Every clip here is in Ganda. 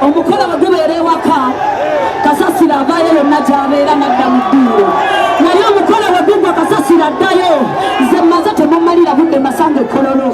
omukolo bwe gubeera ewaka kasasira avaayo yonna gy'abeera n'adda mu dduiro naye omukolo bwe gugwa kasasira addayo nze mmaze temumalira budde masanga ekkololo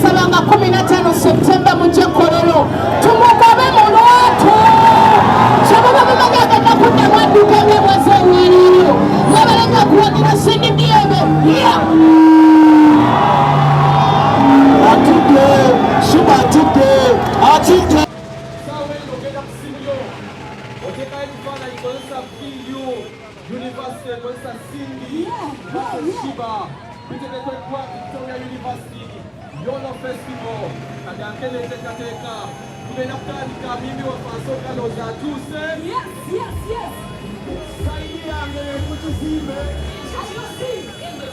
Salama 15 Septemba muje kololo tumukabe munoto shababa bamagaga nakunda mwaduka mwe mwazanyiriro nabalenga kuwagira sindi byebe atide Sheebah atide sawe ngogenda kusimyo oteka ifana ikolesa video university ikolesa sindi Sheebah bitete kwa Victoria University Yono Festival kadankele tekateka kumena kutandika mimi wafasoka loza Aduse yes saidi yange kutuzime Aduse in the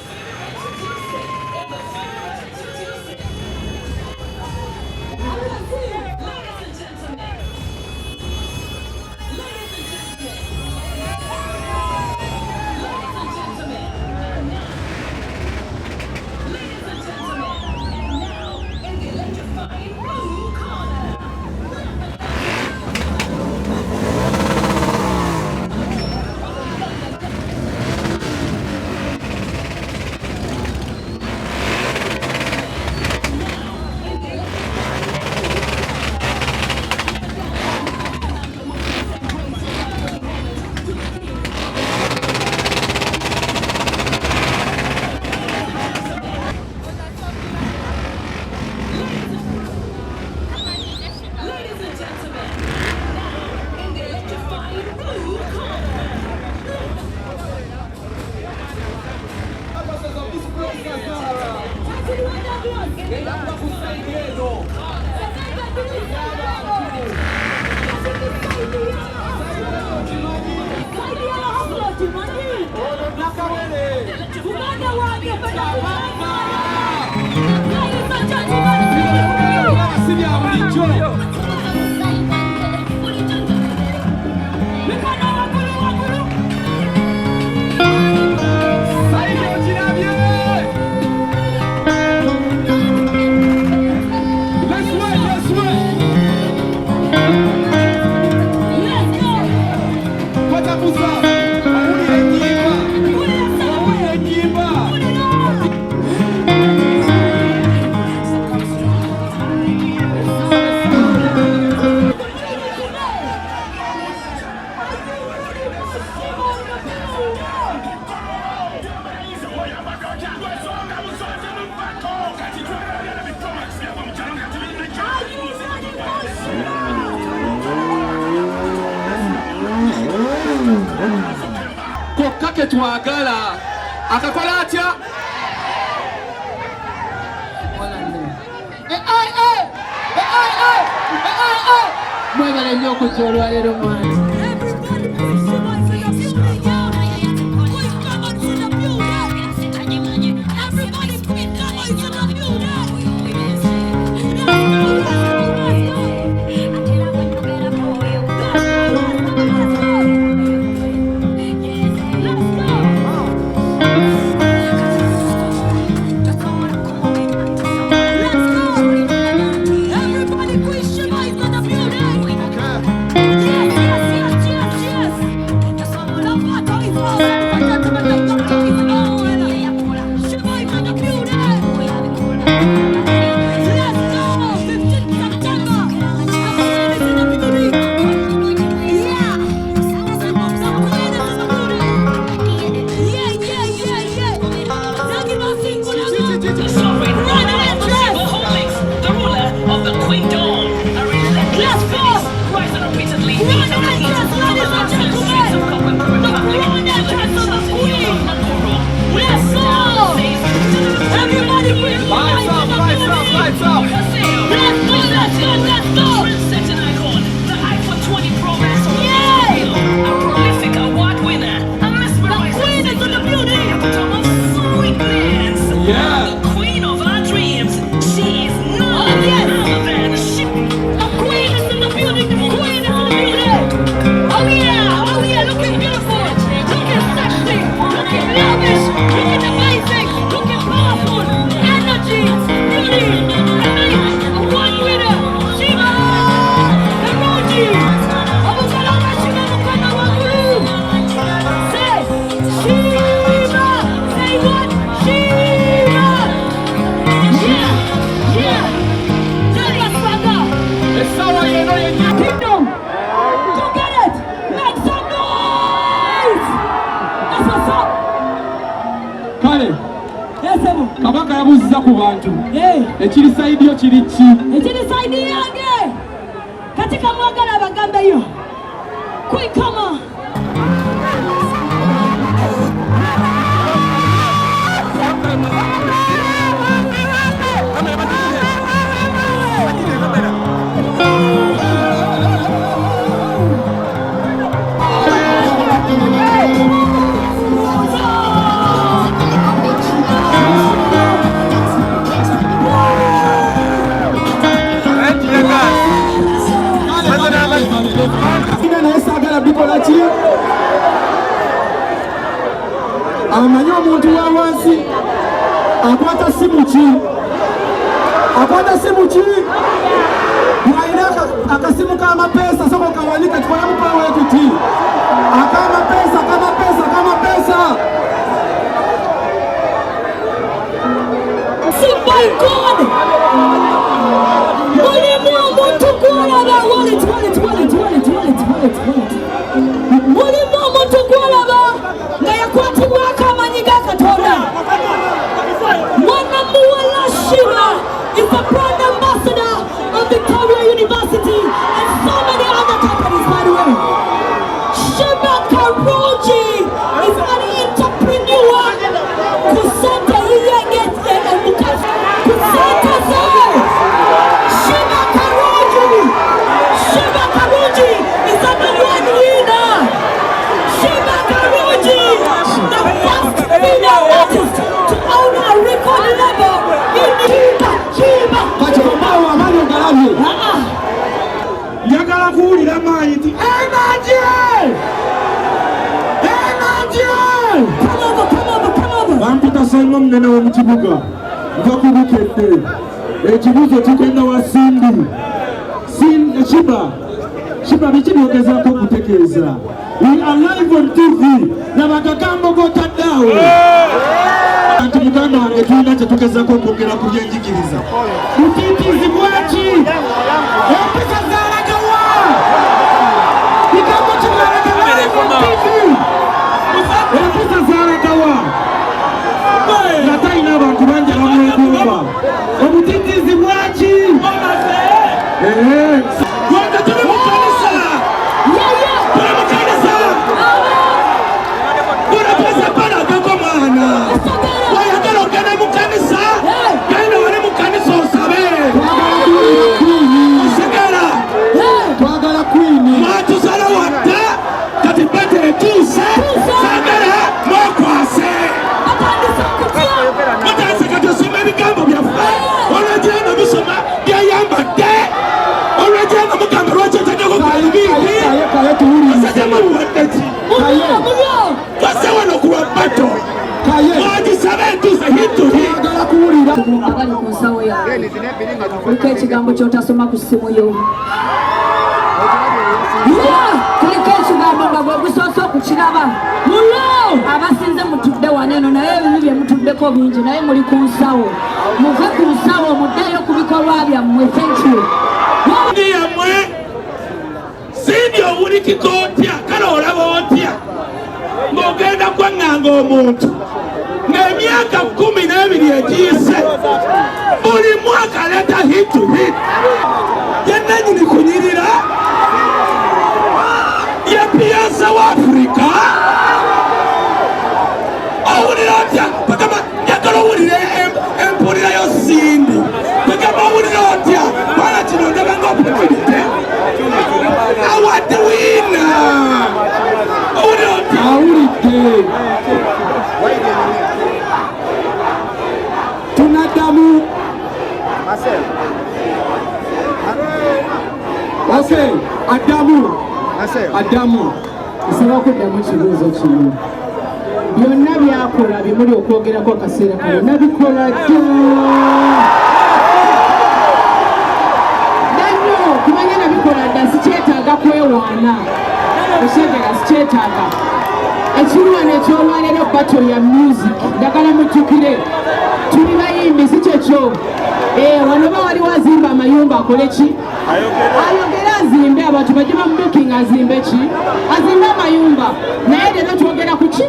kokake twagala akakola atya mwebale nnyo okujja olwaleero mwanzi Kingdom. Go get it. Make some noise. That's what's up. Kale. Yes, sir. Kabaka yabuziza ku bantu. Ekiri side yo kiri ki? Ekiri side yange. Katika mwagala abagambe yo. Quick, come on. Amanyi omuntu wa wansi akwata simu ki? Akwata simu ki? Mwaina akasimu kama pesa soko kawanika tukona mpa wetu ti. Akama pesa, kama pesa, kama pesa. Simba God. Mulimu omuntu gwolaba wallet. Mulimu omuntu gwolaba nga yakwatibwako amanyi ga Katonda. Mwana muwala Sheebah is the brand ambassador of Victoria University and so many other companies, by the way. Sheebah Alaze is an entrepreneur. Kusanta yiyengete emukasi. Kusanta zai. Sheebah Alaze is an award winner. Sheebah Alaze, the first female artist to own a record label in Sheebah. Yagala kuwulira maiti. Energy! Come over. Bampita Salma munene w'omukibuga. Nva kubukedde. Ekibuuzo kigenda wa Simbi. Sheebah biki byogezaako okutegeeza? We are live on TV. Nabagagambo g'otaddeawo. Anti muganda wange tulina kye tugezaako okwogera ku byenjigiriza. Bututizi bwaki? Empisa zaalagawa! Bigambo kibalagawa live on TV. Empisa zaalagawa. Nga talina abantu bangi abamwegomba. Obutitizi bwaki? Gwanga tuli mu kanisa. Tuli mu kanisa. Kuna pesa pana kako mwana. Wayagala ogende mu kanisa. Genda wali mu kanisa osabe. Osagala. Twagala Queen. Mwatuzala wadda. Kati bete etuuse. Sagala mwakwase. Mutandise kati osoma ebigambo byaffe. Olwegenda musoma byayambadde. Olwegenda mugamba lwaki otegeko kalubindi. Osajja muwadde ki? Twase wano kuwa bato. Mwagisabe entuuse hituhi. Abali ku nsawo yawe. Kuliko ekigambo ky'otasoma ku ssimu yo. Kuliko ekigambo nga gwe gusoose okukiraba. Abasinze mutudde wano eno naye ebibi bye mutuddeko bingi naye muli ku nsawo. Muve ku nsawo muddeyo ku bikolwa byammwe. Thank you. Ndi yammwe sindi owulikika otya kale olaba otya ng'ogenda kwaŋŋanga omuntu ng'emyaka 12 egiyise buli mwaka aleeta hit to hit. Yennyini kunyirira ye piyansa wa Afrika. Owulira otya pagamba njagala owulire empulira yo Sindi pagamba owulira otya bana kino ndaba ng'opportunity award winner. Owulira otya? Awulidde. Tunaddamu. Okay, Addamu. Nsaba kuddamu ekibuuzo kino. Byonna byakola bimuli okwogerako akaseera kano nabikola dda. Nanno kumanya nabikola dda sikyetaaga kwewaana. Okyegera sikyetaaga. Ekirwana ekyolwalero battle ya music ndagala mujjukire. Tuli bayimbi si kyekyo. Wano ba wali wazimba amayumba akole ki? Ayogera azimbe abantu bajje bamubukinga azimbe ki azimbe amayumba naye leero twogera ku ki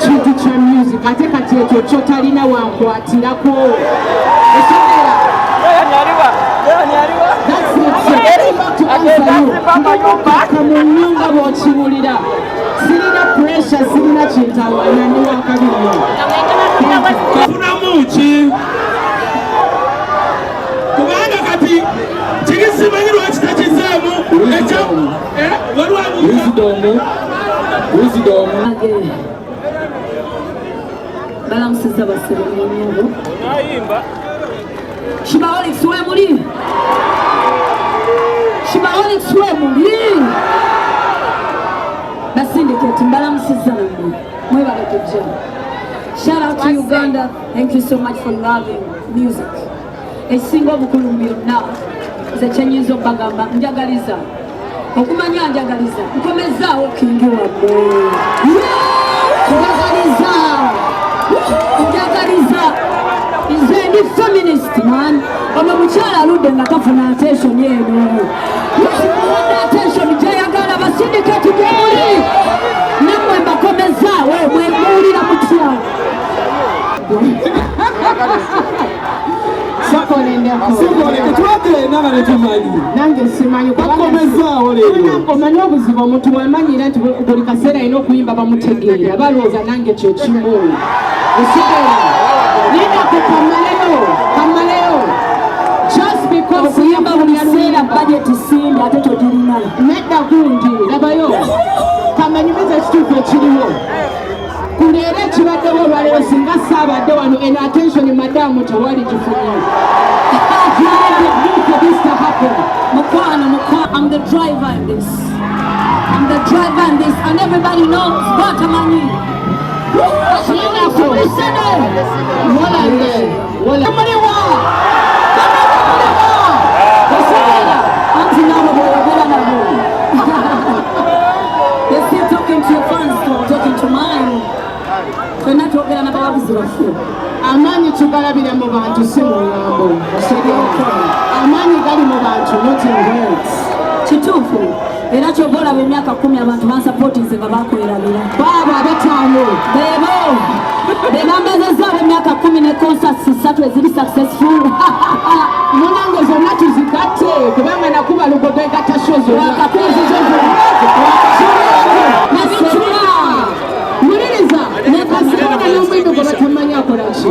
kintu kya music ate kati ekyo kyotalina wankwatirako esobera kamunyumba bw'okiwulira sirina pressure sirina kintawaana ndi wakabiriyo kafunamu ki kubanga kati kigisimanyi lwaki takizeemu balamusiza baseremunyabo Sheebah Alaze wemuli Sheebah Alaze wemuli basindiketi mbalamusiza namwe mwebale kujja. Shout out to Uganda. Thank you so much for loving music. Esinga obukulu byonna ze kyenyiza obbagamba njagaliza okumanya njagaliza nkomezaawo kingi wabwe njagaliza nze ndi feminist man ono mukyala aludde nga tafuna attention eno yasimuwadde attention gyeyagala basindiketi gyemuli nammwe mbakomezaawo mwemuwulira mutya nange simanyi omanyi obuzibu omuntu bwemanyira nti buli kaseera alina okuyimba bamutegeera balowooza nange kyekimu osigala linako kamaleyo just because okuyimba buli seera budget simbi ate togirina nedda gundi labayo kamanyumiza ekituufu ekiriwo kuleero ekibaddewo olwaleero singa saabadde wano en attention madamu tewali gifunye I'm the driver in this. And everybody knows what am I need. You're still talking to your fans, talking to mine. We're not talking about Amani tugalabira mu bantu si mu ngambo. Amani gali mu bantu not in words. Kituufu era kyobola b'emyaka 10 abantu bansapootinze nga baakwerabira baabo abataano bebambazezza ab'emyaka 10 ne concerts 3 eziri successful munange zonna tuzigatte kubanga nakuba lugogo egatta show muliriza nekasirana n'omwendo gwe batamanyi akola ki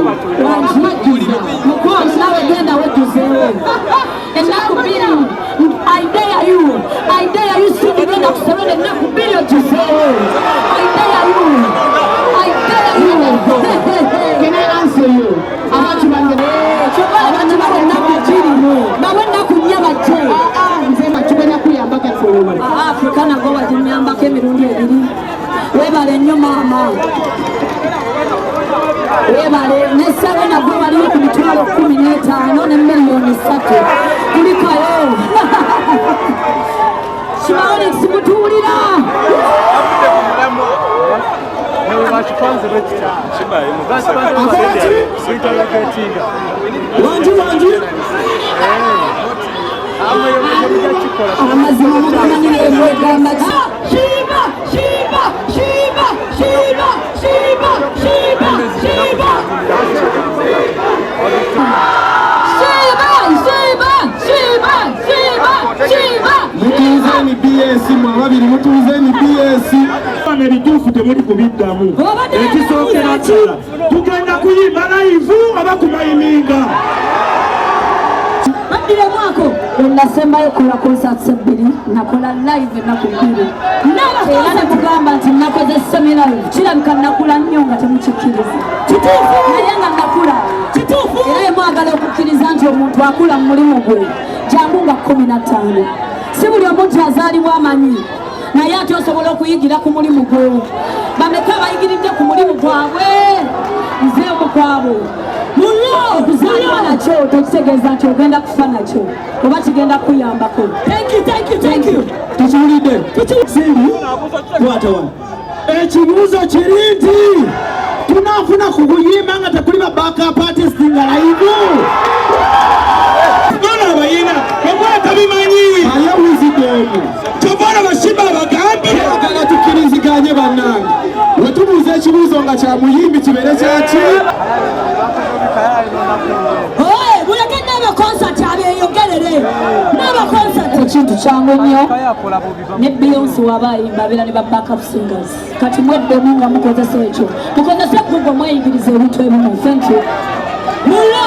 mukwasi nawe genda wetuzeewo ennaku bbiri I dare you sinigenda kusobera ennaku bbiri otuzeewo I dare you Can I answer you? Abantu bange ennaku girimu bawe ennaku nnya bajje nze tugenda kuyambako efuluma Afrika nago baginyambako emirundi ebiri webale nnyo maama webale n'essawe nagwe baliyo ku mitwalo 15 ne miliyoni 3 kulikayo Sheebah Alaze mutuulira amazima mugamanyire emwegamba Mutuuzeni BS mwababiri mutuuzeni BS ebituufu temuli kubiddamu ekisookera ddala tugenda kuyimba live oba kumayiminga mwako nasembayo kola concerts 2 nakola live ennaku 2 era nekugamba nti nakozesa live kirabika nakula nnyo nga temukikkiriza naye nga nakula era mwagala okukkiriza nti omuntu akula mu mulimu gwe jangu nga 15 si buli omuntu azaalibwa amanyi naye ate osobola okuyigira ku mulimu gwe bameka bayigiridde ku mulimu gwabwe nze omukwabo muno okuzaalibwa nakyo tekitegeeza nti ogenda kufa nakyo oba kigenda kuyambako thank you tukiwulidde simbi twatawa ekibuuzo kiri nti tunafuna kukuyimba nga tekuli ba backup artist nga live nona abayina okwata bimanyi aye wizido omuyimbi kibeere kyaki buleke n'abakonsati abeeyogerere n'abakonsati ekintu kyangu nnyo ne Beyonce waba ayimba abeera ne ba backup singers kati mweddemu nga mukozesa ekyo mukozese Google mweyigiriza ebintu ebimu. Thank you. Mulo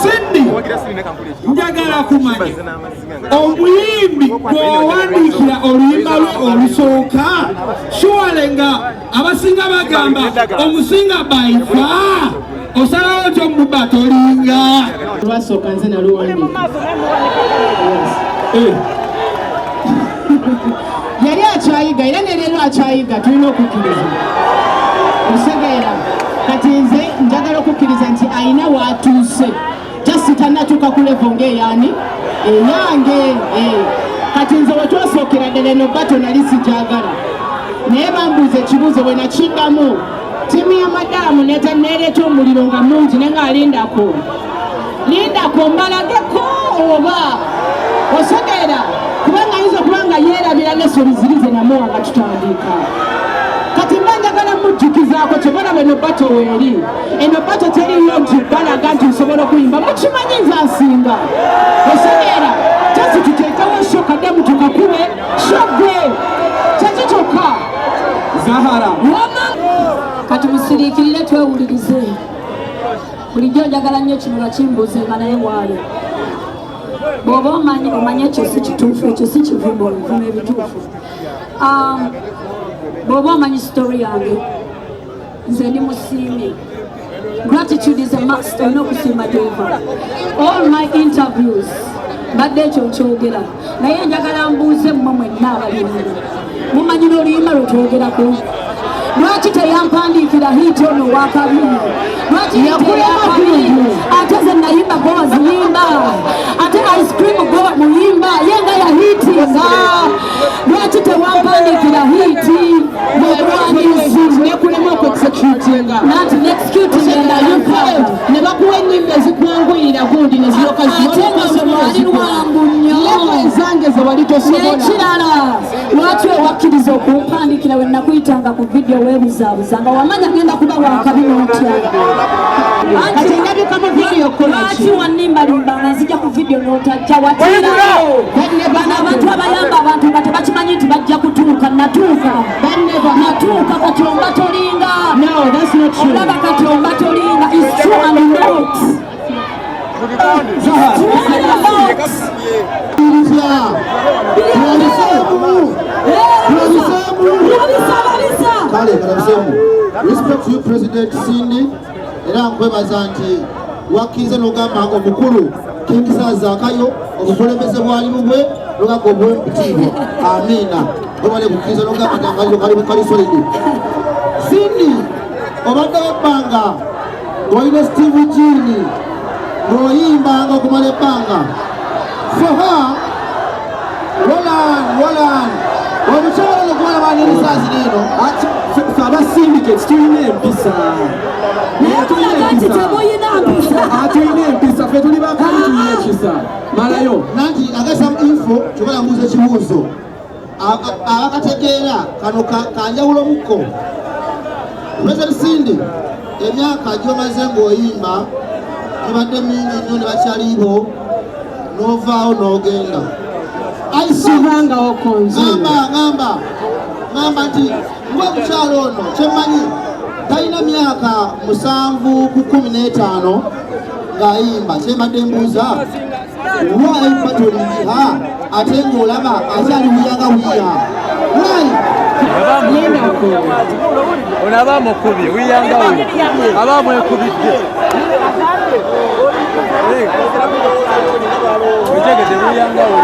Cindy njagala kumanya omuyimbi gwewawandiikira oluyimba lwe olusooka shuwale nga abasinga bagamba omusinga baifa osalawo kyo muba tolinga lwasooka nze naluwandiika yali akyayiga era neleero akyayiga tulina okukkiriza osegeera kati nze njagala okukkiriza nti ayina waatuuse jasi tannatuuka ku levo ng'eyaani eyange kati nze wetwasookera ddala eno bato nali sijagala naye bambuuza ekibuuzo bwe nakiddamu tiimu ya madaamu neereeta omuliro nga mungi ne nga lindako mbalageko oba osogeera kubanga ayinza okubanga yeerabira lesoni ziri ze namuwa nga tutandika kati mba njagala mujjukizaako kyebalaba eno bato weeri eno bato teriyo nti balaga nti nsobola okuyimba mukimanyi nze asinga osogeera jasi tuteekawo sho kaddamu tukakube shogwe kyekyo kyokka Zahara kati musiriikirire twewulirize bulijjo njagala nnyo kino bakimbuuze nga naye waali bw'oba omanye ekyo si kituufu ekyo si kivumo obivumo ebituufu bw'oba omanyi sitori yange nze ndi musiimi gratitude is a must olina okusiima gyova all my interviews mbadde ekyo nkyogera naye njagala mbuuze mmwe mwenna abalimba mumanyi n'oluyimba lwe twogerako lwaki teyampandiikira hiiti ono wakabiri lwaki yakabiri ate ze nayimba gwe waziyimba ate ice cream gwe muyimba yenga yahiitinga lwaki tewampandiikira hiiti bwewandiisi nekulema okuexecutinga nanti nexecutinga ne bakuwa ennyimba ezikwanguyirira gundi neziyoka ate nga lwali lwangu nnyo ezange ze wali tosobola n'ekirala lwaki wewakkiriza okumpandiikira we nakuyitanga ku vidiyo weebuzaabuza nga wamanya genda kuba wakabi n'otya kati ndabika mu vidiyo lwaki wannimbalimba nzija ku vidiyo n'otajja watira bano abantu abayamba abantu nga tebakimanyi nti bajja kutuuka natuuka kati omba tolinga olaba kati omba tolinga is true and not Respect to you, President Cindy. Era nkwebaza nti wakkiriza n'ogamba omukulu kingisazakayo obukulembeze bwali bubwe n'ogamba obwempitiibwa amiina obale kukkiriza n'ogamba nti kali solidi Cindy obadde webbanga ng'olina Steve Gini ng'oyimbanga okumala ebbanga soha Roland omukyala nokuwala banirisazi liino aba syndicate tulina empisa tulina empisa fe tuli bakali tulina empisa malayo nanti agasamu info kyobola mbuuza ekibuuzo abakategeera kano kanjawulo mukko President Cindy emyaka gyomaze ng'oyimba gibadde mingi nnyo ne bakyaliibo n'ovaawo n'ogenda aisibangawo konzi ngamba nti ngwe mukyalo ono kyemmanyi talina myaka 7 ku 15 ng'ayimba kyembadde mbuuza lwayimba tolingiha ate ng'olaba akyali wiyanga wiya lwayi ono aba mukubye wiyanga we aba mwekubidde wetegede wiyanga we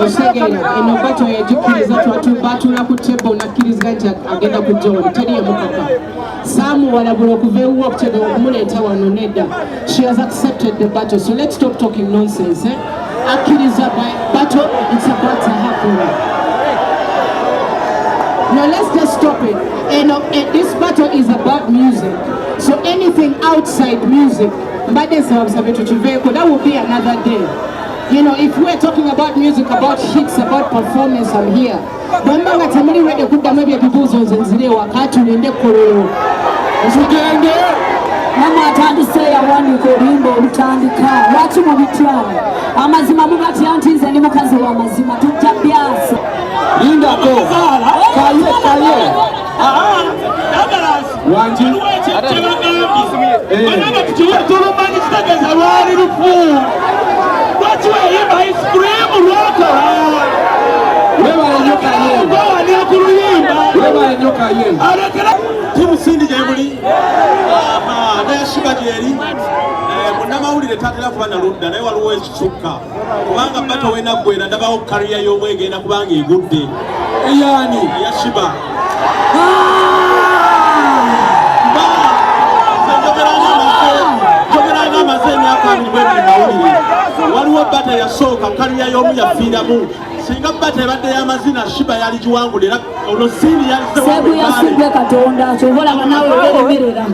osegeera eno bato yetukkiriza twatubatula ku tebo nakkiriza nti agenda kujja wano teriyemukaka saamuwalabula okuva ewuwa okutegeka okumuleeta wano nedda. She has accepted the battle, so let's stop talking nonsense. Akkiriza battle, it's about to happen. No, let's just stop it. And this battle is about music, so anything outside inside music, that would be another day. You know, if we're talking about music, about hits, about performance, I'm here. Bamba nga tamili wede kuda mebya bibuzo nzenzile wakati uliende kororo. Tugende. Mama atandise ya wani korimbo utandika. Watu mubitiana. Amazima mubati antize ni mukazi wa amazima. Tutabiasa. Linda ko. Kaye. Wanji. Wananga tuchiwe tulumani chitegeza lwali lufu. Watu weyimba ice cream lwaka. Weba nyoka ye. Alekera timu sindi jemuli. Na Sheebah jeri. Munamawulire tatera kubana ludda naye waliwo ekisukka. Kubanga bato wena gwera ndabawo career y'omwenge ena kubanga egudde. Eyani ya Sheebah. Waliwo bata yasooka kaliya y'omu yafiiramu singa bata ebadde y'amazina Sheebah yali giwangulira olwo sindi yalisewo Sebu yasubye Katonda kyobola banawe weremerera